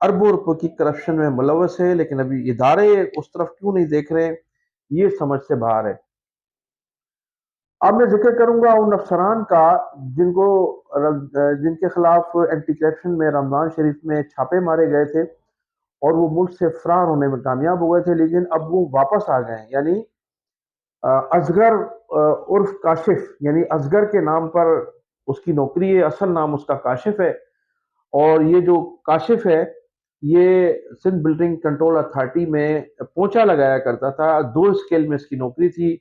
اربوں روپے کی کرپشن میں ملوث ہے، لیکن ابھی ادارے اس طرف کیوں نہیں دیکھ رہے، یہ سمجھ سے باہر ہے۔ اب میں ذکر کروں گا ان افسران کا جن کے خلاف اینٹی کرپشن میں رمضان شریف میں چھاپے مارے گئے تھے اور وہ ملک سے فرار ہونے میں کامیاب ہو گئے تھے، لیکن اب وہ واپس آ گئے ہیں۔ یعنی اصغر عرف کاشف، یعنی اصغر کے نام پر اس کی نوکری ہے، اصل نام اس کا کاشف ہے۔ اور یہ جو کاشف ہے یہ سندھ بلڈنگ کنٹرول اتھارٹی میں پونچا لگایا کرتا تھا، 2 اسکیل میں اس کی نوکری تھی۔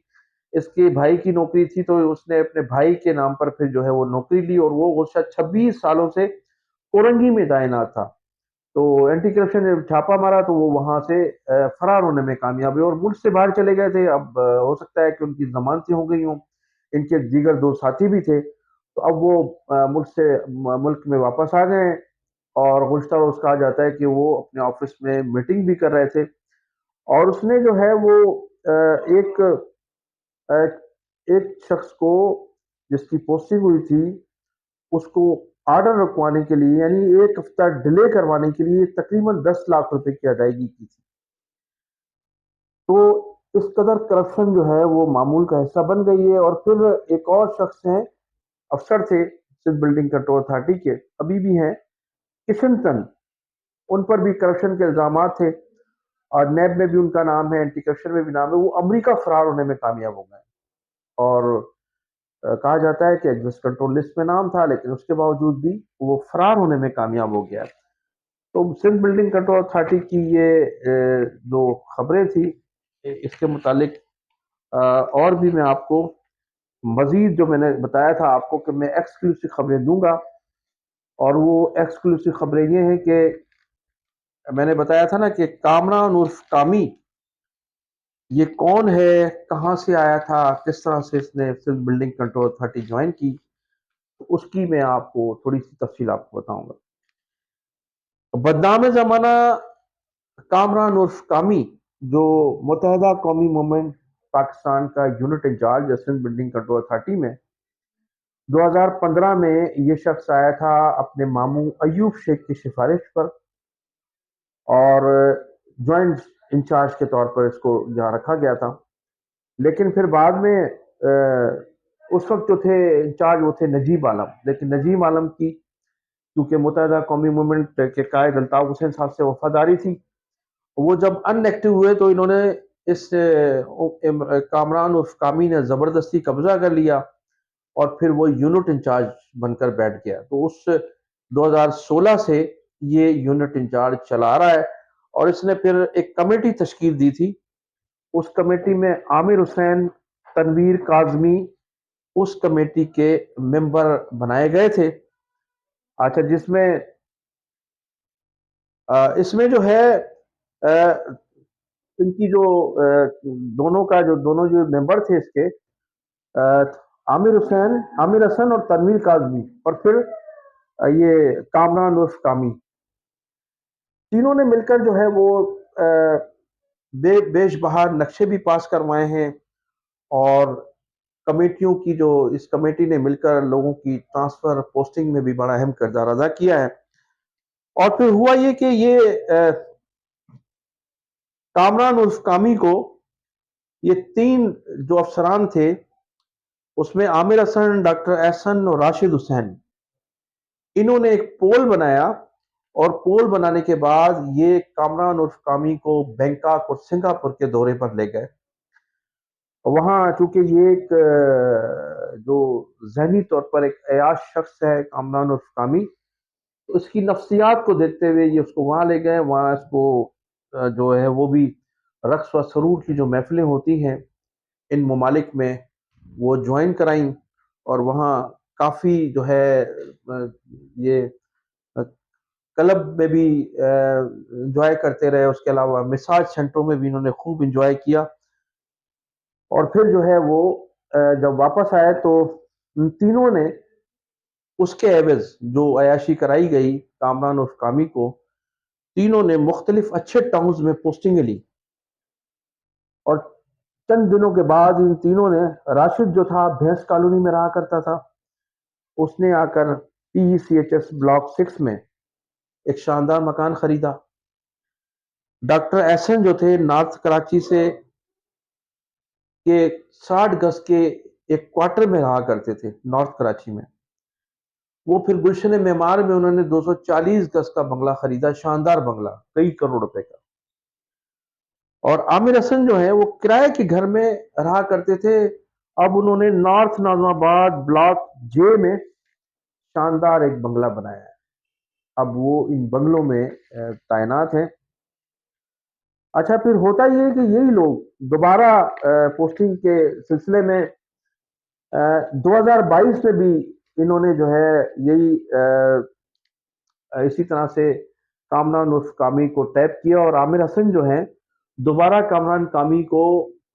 اس کے بھائی کی نوکری تھی تو اس نے اپنے بھائی کے نام پر پھر جو ہے وہ نوکری لی، اور وہ شاید 26 سالوں سے کورنگی میں تعینات تھا۔ تو اینٹی کرپشن نے چھاپا مارا تو وہ وہاں سے فرار ہونے میں کامیاب ہوئے اور ملک سے باہر چلے گئے تھے۔ اب ہو سکتا ہے کہ ان کی ضمانتیں ہو گئی ہوں، ان کے دیگر 2 ساتھی بھی تھے، تو اب وہ ملک میں واپس آ گئے ہیں۔ اور گزشتہ روز کہا جاتا ہے کہ وہ اپنے آفس میں میٹنگ بھی کر رہے تھے، اور اس نے جو ہے وہ ایک ایک شخص کو جس کی پوسٹنگ ہوئی تھی اس کو آرڈر رکھوانے کے لیے، یعنی 1 ہفتہ ڈیلے کروانے کے لیے تقریباً 10 لاکھ روپے کی ادائیگی کی تھی۔ تو اس قدر کرپشن جو ہے وہ معمول کا حصہ بن گئی ہے۔ اور پھر ایک اور شخص ہیں، افسر تھے سندھ بلڈنگ کنٹرول اتھارٹی کے، ابھی بھی ہیں، کشن چند، ان پر بھی کرپشن کے الزامات تھے، اور نیب میں بھی ان کا نام ہے، اینٹی کرپشن میں بھی نام ہے۔ وہ امریکہ فرار ہونے میں کامیاب ہو گئے، اور کہا جاتا ہے کہ ایگزٹ کنٹرول لسٹ میں نام تھا، لیکن اس کے باوجود بھی وہ فرار ہونے میں کامیاب ہو گیا۔ تو سندھ بلڈنگ کنٹرول اتھارٹی کی یہ جو خبریں تھی اس کے متعلق اور بھی میں آپ کو مزید، جو میں نے بتایا تھا آپ کو کہ میں ایکسکلوسیو خبریں دوں گا، اور وہ ایکسکلوسیو خبریں یہ ہیں کہ میں نے بتایا تھا نا کہ کامران عرف کامی یہ کون ہے، کہاں سے آیا تھا، کس طرح سے اس نے Sindh building control authority join کی، تو اس کی میں آپ کو تھوڑی سی تفصیل آپ کو بتاؤں گا۔ بدنام زمانہ کامران عرف کامی، جو متحدہ قومی موومنٹ پاکستان کا یونٹ انچارج ہے سندھ بلڈنگ کنٹرول اتھارٹی میں، 2015 میں یہ شخص آیا تھا اپنے ماموں ایوب شیخ کی سفارش پر، اور جوائنٹ انچارج کے طور پر اس کو یہاں رکھا گیا تھا۔ لیکن پھر بعد میں اس وقت جو تھے انچارج وہ تھے نجیب عالم، لیکن نجیب عالم کی کیونکہ متحدہ قومی موومنٹ کے قائد الطاف حسین صاحب سے وفاداری تھی، وہ جب ان ایکٹیو ہوئے تو انہوں نے اس کامران عرف کامی نے زبردستی قبضہ کر لیا، اور پھر وہ یونٹ انچارج بن کر بیٹھ گیا۔ تو اس 2016 سے یہ یونٹ انچارج چلا رہا ہے، اور اس نے پھر ایک کمیٹی تشکیل دی تھی۔ اس کمیٹی میں عامر حسین، تنویر کاظمی اس کمیٹی کے ممبر بنائے گئے تھے۔ اچھا، جس میں اس میں جو ہے ان کی جو دونوں جو ممبر تھے اس کے، عامر حسن اور تنویر کاظمی، اور پھر یہ کامران عرف کامی، تینوں نے مل کر جو ہے وہ بیش بہار نقشے بھی پاس کروائے ہیں، اور کمیٹیوں کی جو اس کمیٹی نے مل کر لوگوں کی ٹرانسفر پوسٹنگ میں بھی بڑا اہم کردار ادا کیا ہے۔ اور پھر ہوا یہ کہ یہ کامران عرف کامی کو یہ 3 جو افسران تھے، اس میں عامر حسن، ڈاکٹر احسن اور راشد حسین، انہوں نے ایک پول بنایا، اور پول بنانے کے بعد یہ کامران عرف کامی کو بینکاک اور سنگاپور کے دورے پر لے گئے۔ وہاں چونکہ یہ ایک جو ذہنی طور پر ایک عیاش شخص ہے کامران عرف کامی، تو اس کی نفسیات کو دیکھتے ہوئے یہ اس کو وہاں لے گئے۔ وہاں اس کو جو ہے وہ بھی رقص و سرور کی جو محفلیں ہوتی ہیں ان ممالک میں وہ جوائن کرائیں، اور وہاں کافی جو ہے یہ کلب میں بھی انجوائے کرتے رہے، اس کے علاوہ مساج سینٹروں میں بھی انہوں نے خوب انجوائے کیا۔ اور پھر جو ہے وہ جب واپس آئے تو ان تینوں نے اس کے عوض جو عیاشی کرائی گئی کامران عرف کامی کو، تینوں نے مختلف اچھے ٹاؤنز میں پوسٹنگیں لی، اور چند دنوں کے بعد ان تینوں نے، راشد جو تھا بھینس کالونی میں رہا کرتا تھا، اس نے آ کر PECHS بلاک 6 میں ایک شاندار مکان خریدا۔ ڈاکٹر احسن جو تھے نارتھ کراچی سے کہ 60 گز کے ایک کوارٹر میں رہا کرتے تھے نارتھ کراچی میں، وہ پھر گلشن معمار میں انہوں نے 240 گز کا بنگلہ خریدا، شاندار بنگلہ کئی کروڑ روپے کا۔ اور عامر حسن جو ہے وہ کرائے کے گھر میں رہا کرتے تھے، اب انہوں نے نارتھ ناظم آباد بلاک جے میں شاندار ایک بنگلہ بنایا ہے، اب وہ ان بنگلوں میں تعینات ہیں۔ اچھا پھر ہوتا یہ ہے کہ یہی لوگ دوبارہ پوسٹنگ کے سلسلے میں 2022 میں بھی انہوں نے جو ہے یہی اسی طرح سے کامران عرف کامی کو ٹیپ کیا، اور عامر حسن جو ہیں دوبارہ کامران کامی کو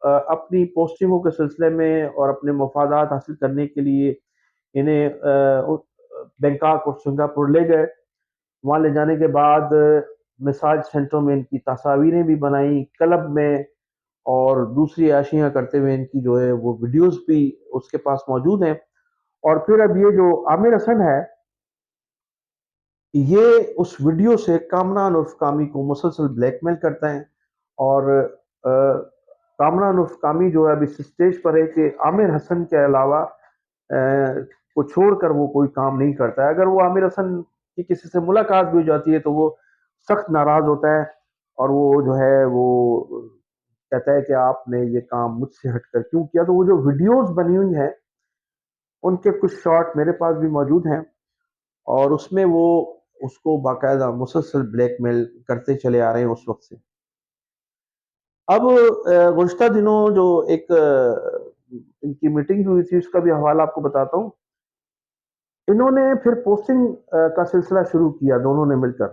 اپنی پوسٹنگوں کے سلسلے میں اور اپنے مفادات حاصل کرنے کے لیے انہیں بینکاک اور سنگاپور لے گئے۔ وہاں لے جانے کے بعد مساج سینٹروں میں ان کی تصاویریں بھی بنائیں، کلب میں اور دوسری عیاشیاں کرتے ہوئے ان کی جو ہے وہ ویڈیوز بھی اس کے پاس موجود ہیں۔ اور پھر اب یہ جو عامر حسن ہے یہ اس ویڈیو سے کامران عرف کامی کو مسلسل بلیک میل کرتا ہے، اور کامران عرف کامی جو ہے اب اس سٹیج پر ہے کہ عامر حسن کے علاوہ کو چھوڑ کر وہ کوئی کام نہیں کرتا ہے۔ اگر وہ عامر حسن کی کسی سے ملاقات بھی ہو جاتی ہے تو وہ سخت ناراض ہوتا ہے، اور وہ جو ہے وہ کہتا ہے کہ آپ نے یہ کام مجھ سے ہٹ کر کیوں کیا۔ تو وہ جو ویڈیوز بنی ہوئی ہیں ان کے کچھ شارٹ میرے پاس بھی موجود ہیں، اور اس میں وہ اس کو باقاعدہ مسلسل بلیک میل کرتے چلے آ رہے ہیں اس وقت سے۔ اب گزشتہ دنوں جو ایک ان کی میٹنگ ہوئی تھی اس کا بھی حوالہ آپ کو بتاتا ہوں۔ انہوں نے پھر پوسٹنگ کا سلسلہ شروع کیا، دونوں نے مل کر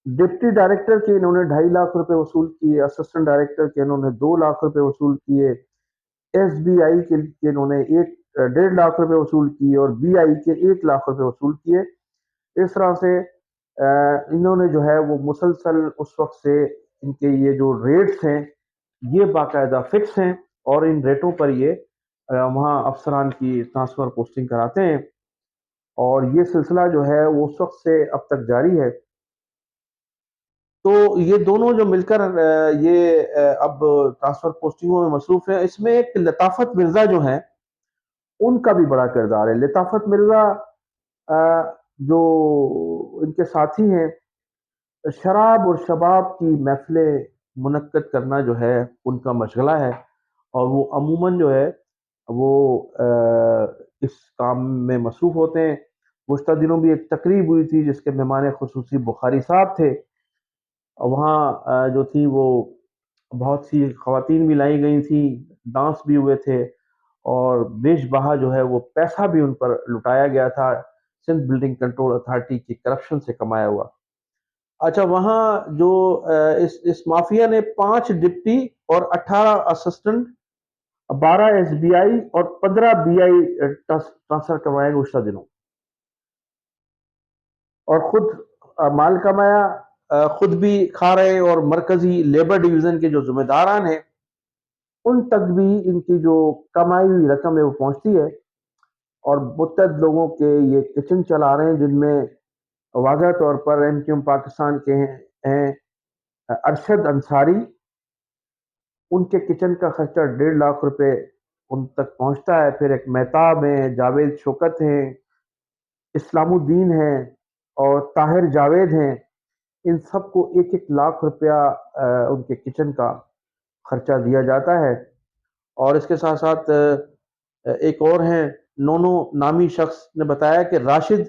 ڈپٹی ڈائریکٹر کے انہوں نے 2.5 لاکھ روپے وصول کیے، اسسٹنٹ ڈائریکٹر کے انہوں نے 2 لاکھ روپے وصول کیے، ایس بی آئی کے انہوں نے 1.5 لاکھ روپے وصول کیے، اور بی آئی کے 1 لاکھ روپے وصول کیے۔ اس طرح سے انہوں نے جو ہے وہ مسلسل اس وقت سے ان کے یہ جو ریٹس ہیں یہ باقاعدہ فکس ہیں، اور ان ریٹوں پر یہ وہاں افسران کی ٹرانسفر پوسٹنگ کراتے ہیں، اور یہ سلسلہ جو ہے وہ اس وقت سے اب تک جاری ہے۔ تو یہ دونوں جو مل کر یہ اب ٹرانسفر پوسٹنگوں میں مصروف ہیں۔ اس میں ایک لطافت مرزا جو ہیں ان کا بھی بڑا کردار ہے۔ لطافت مرزا جو ان کے ساتھی ہیں، شراب اور شباب کی محفلیں منعقد کرنا جو ہے ان کا مشغلہ ہے، اور وہ عموماً جو ہے وہ اس کام میں مصروف ہوتے ہیں۔ گزشتہ دنوں بھی ایک تقریب ہوئی تھی جس کے مہمان خصوصی بخاری صاحب تھے، وہاں جو تھی وہ بہت سی خواتین بھی لائی گئی تھیں، ڈانس بھی ہوئے تھے، اور بیش بہا جو ہے وہ پیسہ بھی ان پر لٹایا گیا تھا سندھ بلڈنگ کنٹرول اتھارٹی کی کرپشن سے کمایا ہوا۔ اچھا وہاں جو اس مافیا نے 5 ڈپٹی اور 18 اسسٹنٹ، 12 ایس بی آئی اور 15 بی آئی ٹرانسفر کروائے گزشتہ دنوں، اور خود مال کمایا، خود بھی کھا رہے، اور مرکزی لیبر ڈویژن کے جو ذمہ داران ہیں ان تک بھی ان کی جو کمائی ہوئی رقم ہے وہ پہنچتی ہے، اور متعدد لوگوں کے یہ کچن چلا رہے ہیں جن میں واضح طور پر ایم کیو ایم پاکستان کے ہیں ارشد انصاری، ان کے کچن کا خرچہ 1.5 لاکھ روپے ان تک پہنچتا ہے۔ پھر ایک مہتاب ہیں، جاوید شوکت ہیں، اسلام الدین ہیں، اور طاہر جاوید ہیں، ان سب کو 1-1 لاکھ روپیہ ان کے کچن کا خرچہ دیا جاتا ہے۔ اور اس کے ساتھ ساتھ ایک اور ہیں نونو نامی شخص نے بتایا کہ راشد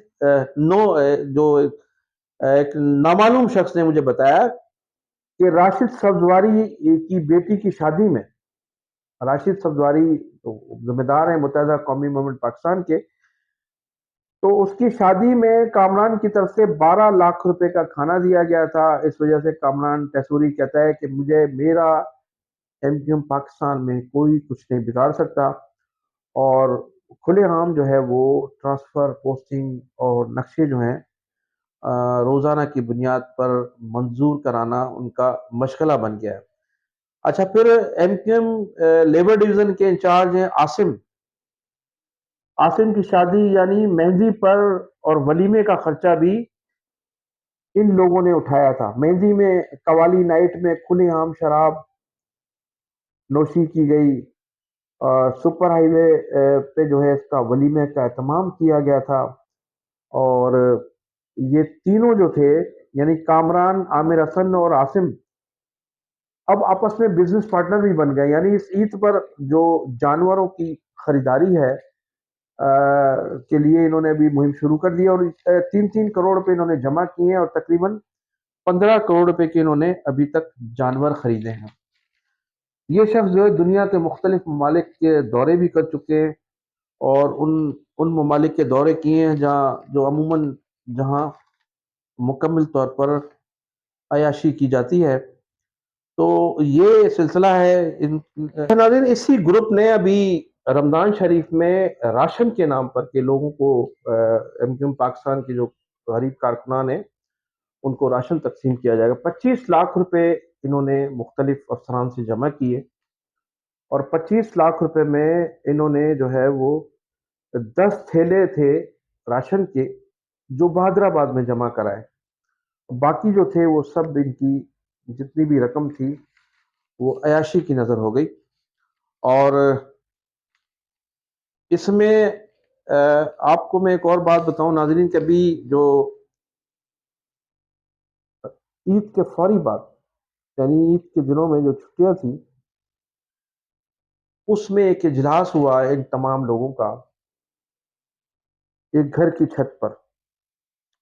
جو ایک نامعلوم شخص نے مجھے بتایا کہ راشد سبزواری کی بیٹی کی شادی میں، راشد سبزواری ذمہ دار ہیں متحدہ قومی موومنٹ پاکستان کے، تو اس کی شادی میں کامران کی طرف سے 12 لاکھ روپے کا کھانا دیا گیا تھا۔ اس وجہ سے کامران تیسوری کہتا ہے کہ مجھے میرا ایم کیو ایم پاکستان میں کوئی کچھ نہیں بگاڑ سکتا، اور کھلے عام جو ہے وہ ٹرانسفر پوسٹنگ اور نقشے جو ہیں روزانہ کی بنیاد پر منظور کرانا ان کا مشغلہ بن گیا ہے۔ اچھا پھر M Q M labour division کے انچارج ہیں عاصم کی شادی یعنی مہندی پر اور ولیمے کا خرچہ بھی ان لوگوں نے اٹھایا تھا۔ مہندی میں قوالی نائٹ میں کھلے عام شراب نوشی کی گئی، سپر ہائی وے پہ جو ہے اس کا ولیمے کا اہتمام کیا گیا تھا، اور یہ تینوں جو تھے یعنی کامران، عامر حسن اور عاصم اب آپس میں بزنس پارٹنر بھی بن گئے، یعنی اس عید پر جو جانوروں کی خریداری ہے کے لیے انہوں نے ابھی مہم شروع کر دی، اور 3-3 کروڑ روپے انہوں نے جمع کیے ہیں، اور تقریباً 15 کروڑ روپے کے انہوں نے ابھی تک جانور خریدے ہیں۔ یہ شخص جو ہے دنیا کے مختلف ممالک کے دورے بھی کر چکے ہیں، اور ان ممالک کے دورے کیے ہیں جو عموماً جہاں مکمل طور پر عیاشی کی جاتی ہے۔ تو یہ سلسلہ ہے۔ ناظرین، اسی گروپ نے ابھی رمضان شریف میں راشن کے نام پر کہ لوگوں کو پاکستان کے جو غریب کارکنان ہیں ان کو راشن تقسیم کیا جائے گا، 25 لاکھ روپے انہوں نے مختلف افسران سے جمع کیے، اور 25 لاکھ روپے میں انہوں نے جو ہے وہ 10 تھیلے تھے راشن کے جو بہادر آباد میں جمع کرائے، باقی جو تھے وہ سب ان کی جتنی بھی رقم تھی وہ عیاشی کی نظر ہو گئی۔ اور اس میں آپ کو میں ایک اور بات بتاؤں ناظرین، کہ ابھی جو عید کے فوری بعد یعنی عید کے دنوں میں جو چھٹیاں تھیں اس میں ایک اجلاس ہوا ان تمام لوگوں کا ایک گھر کی چھت پر،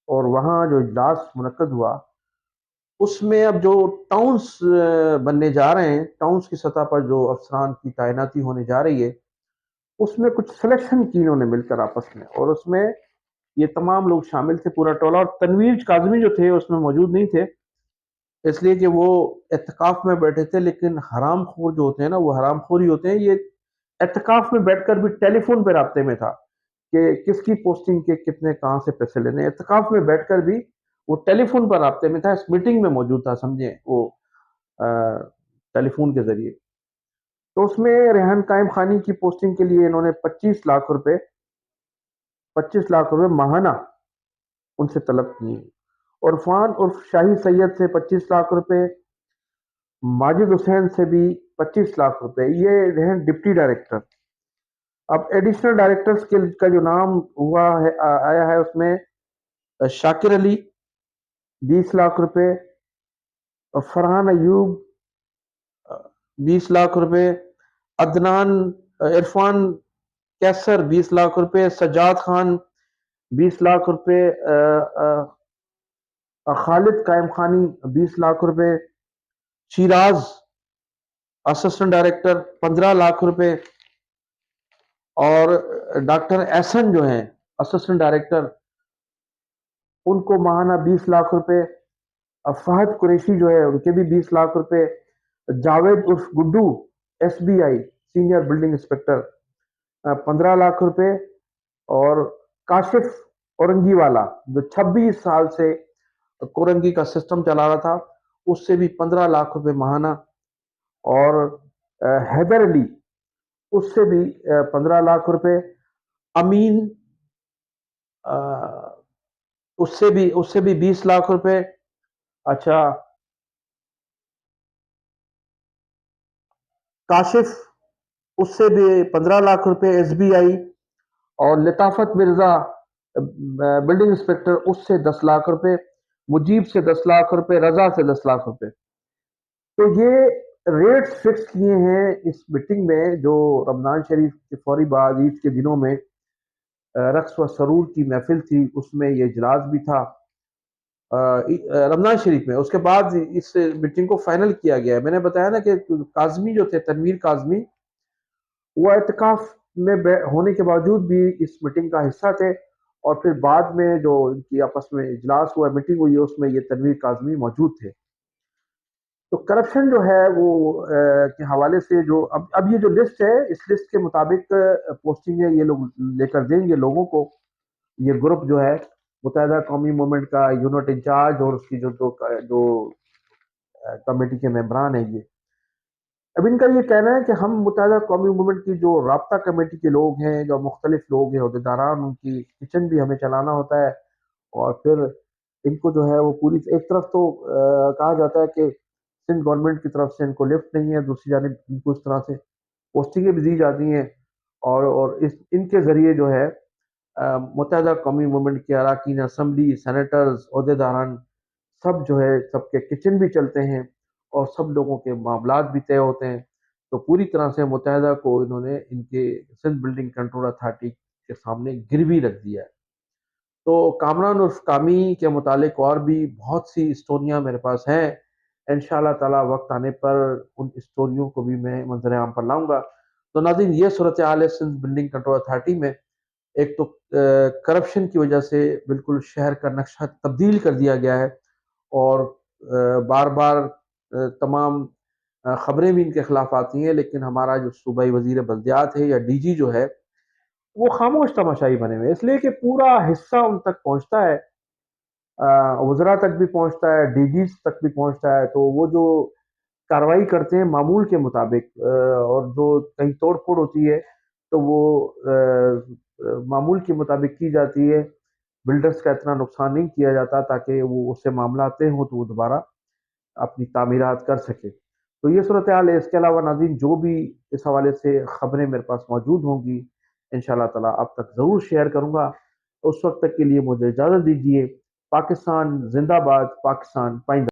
اور وہاں جو اجلاس منعقد ہوا اس میں اب جو ٹاؤنز بننے جا رہے ہیں، ٹاؤنز کی سطح پر جو افسران کی تعیناتی ہونے جا رہی ہے، اس میں کچھ سلیکشن کی انہوں نے مل کر آپس میں، اور اس میں یہ تمام لوگ شامل تھے، پورا ٹولہ، اور تنویر کاظمی جو تھے اس میں موجود نہیں تھے اس لیے کہ وہ اعتکاف میں بیٹھے تھے، لیکن حرام خور جو ہوتے ہیں نا وہ حرام خور ہی ہوتے ہیں۔ یہ اعتکاف میں بیٹھ کر بھی ٹیلی فون پہ رابطے میں تھا کہ کس کی پوسٹنگ کے کتنے کہاں سے پیسے لینے، اعتکاف میں بیٹھ کر بھی وہ ٹیلی فون پر رابطے میں تھا، اس میٹنگ میں موجود تھا، سمجھیں وہ ٹیلی فون کے ذریعے۔ تو اس میں ریحان قائم خانی کی پوسٹنگ کے لیے انہوں نے 25 لاکھ روپے ماہانہ ان سے طلب کیے، عرفان عرف شاہی سید سے 25 لاکھ روپے، ماجد حسین سے بھی 25 لاکھ روپے، یہ رہے ڈپٹی ڈائریکٹر۔ اب ایڈیشنل ڈائریکٹرز کا جو نام ہوا ہے آیا ہے اس میں شاکر علی 20 لاکھ روپے، فرحان ایوب 20 لاکھ روپے، عدنان عرفان کیسر 20 لاکھ روپے، سجاد خان 20 لاکھ روپے، خالد قائم خانی 20 لاکھ روپے، شیراز اسسٹنٹ ڈائریکٹر 15 لاکھ روپے، اور ڈاکٹر احسن جو ہیں اسسٹنٹ ڈائریکٹر ان کو ماہانہ 20 لاکھ روپے، فہد قریشی جو ہے ان کے بھی 20 لاکھ روپے، جاوید عرف گڈو ایس بی آئی سینئر بلڈنگ انسپیکٹر 15 لاکھ روپے، اور کاشف اورنگی والا جو 26 سال سے کورنگی کا سسٹم چلا رہا تھا اس سے بھی 15 لاکھ روپے ماہانہ، اور حیدر علی اس سے بھی 15 لاکھ روپے، امین اس سے بھی 20 لاکھ روپے، اچھا کاشف اس سے بھی 15 لاکھ روپے ایس بی آئی، اور لطافت مرزا بلڈنگ انسپیکٹر اس سے 10 لاکھ روپے، مجیب سے 10 لاکھ روپے، رضا سے 10 لاکھ روپے۔ تو یہ ریٹس فکس کیے ہیں اس میٹنگ میں جو رمضان شریف کے فوری بعد عید کے دنوں میں رقص و سرور کی محفل تھی، اس میں یہ اجلاس بھی تھا رمضان شریف میں۔ اس کے بعد اس میٹنگ کو فائنل کیا گیا ہے۔ میں نے بتایا نا کہ کاظمی جو تھے، تنویر کاظمی، وہ اعتکاف میں ہونے کے باوجود بھی اس میٹنگ کا حصہ تھے، اور پھر بعد میں جو ان کی آپس میں اجلاس ہوا، میٹنگ ہوئی، اس میں یہ تنویر کاظمی موجود تھے۔ تو کرپشن جو ہے وہ کے حوالے سے جو اب یہ جو لسٹ ہے اس لسٹ کے مطابق پوسٹنگ ہے یہ لوگ لے کر دیں گے لوگوں کو۔ یہ گروپ جو ہے متحدہ قومی موومنٹ کا یونٹ انچارج اور اس کی جو کمیٹی کے ممبران ہیں، یہ اب ان کا یہ کہنا ہے کہ ہم متحدہ قومی موومنٹ کی جو رابطہ کمیٹی کے لوگ ہیں، جو مختلف لوگ ہیں عہدیداران، ان کی کچن بھی ہمیں چلانا ہوتا ہے، اور پھر ان کو جو ہے وہ پوری ایک طرف تو کہا جاتا ہے کہ سندھ گورنمنٹ کی طرف سے ان کو لفٹ نہیں ہے، دوسری جانب ان کو اس طرح سے پوسٹنگیں بھی دی جاتی ہیں، اور ان کے ذریعے جو ہے متحدہ قومی موومنٹ کے اراکین اسمبلی، سینیٹرز، عہدیداران، سب جو ہے سب کے کچن بھی چلتے ہیں اور سب لوگوں کے معاملات بھی طے ہوتے ہیں۔ تو پوری طرح سے متحدہ کو انہوں نے ان کے سندھ بلڈنگ کنٹرول اتھارٹی کے سامنے گروی رکھ دیا ہے۔ تو کامران عرف کامی کے متعلق اور بھی بہت سی اسٹوریاں میرے پاس ہیں، انشاءاللہ تعالی وقت آنے پر ان اسٹوریوں کو بھی میں منظر عام پر لاؤں گا۔ تو ناظرین، یہ صورتحال ہے سندھ بلڈنگ کنٹرول اتھارٹی میں۔ ایک تو کرپشن کی وجہ سے بالکل شہر کا نقشہ تبدیل کر دیا گیا ہے، اور بار بار تمام خبریں بھی ان کے خلاف آتی ہیں، لیکن ہمارا جو صوبائی وزیر بلدیات ہے یا ڈی جی جو ہے وہ خاموش تماشائی بنے ہوئے، اس لیے کہ پورا حصہ ان تک پہنچتا ہے، وزراء تک بھی پہنچتا ہے، ڈی جیز تک بھی پہنچتا ہے، تو وہ جو کارروائی کرتے ہیں معمول کے مطابق، اور جو کہیں توڑ پھوڑ ہوتی ہے تو وہ معمول کے مطابق کی جاتی ہے، بلڈرز کا اتنا نقصان نہیں کیا جاتا تاکہ وہ اس سے معاملات طے ہوں تو وہ دوبارہ اپنی تعمیرات کر سکے۔ تو یہ صورتحال ہے۔ اس کے علاوہ ناظرین جو بھی اس حوالے سے خبریں میرے پاس موجود ہوں گی انشاءاللہ تعالیٰ اب تک ضرور شیئر کروں گا۔ اس وقت تک کے لیے مجھے اجازت دیجیے۔ پاکستان زندہ باد، پاکستان پائندہ۔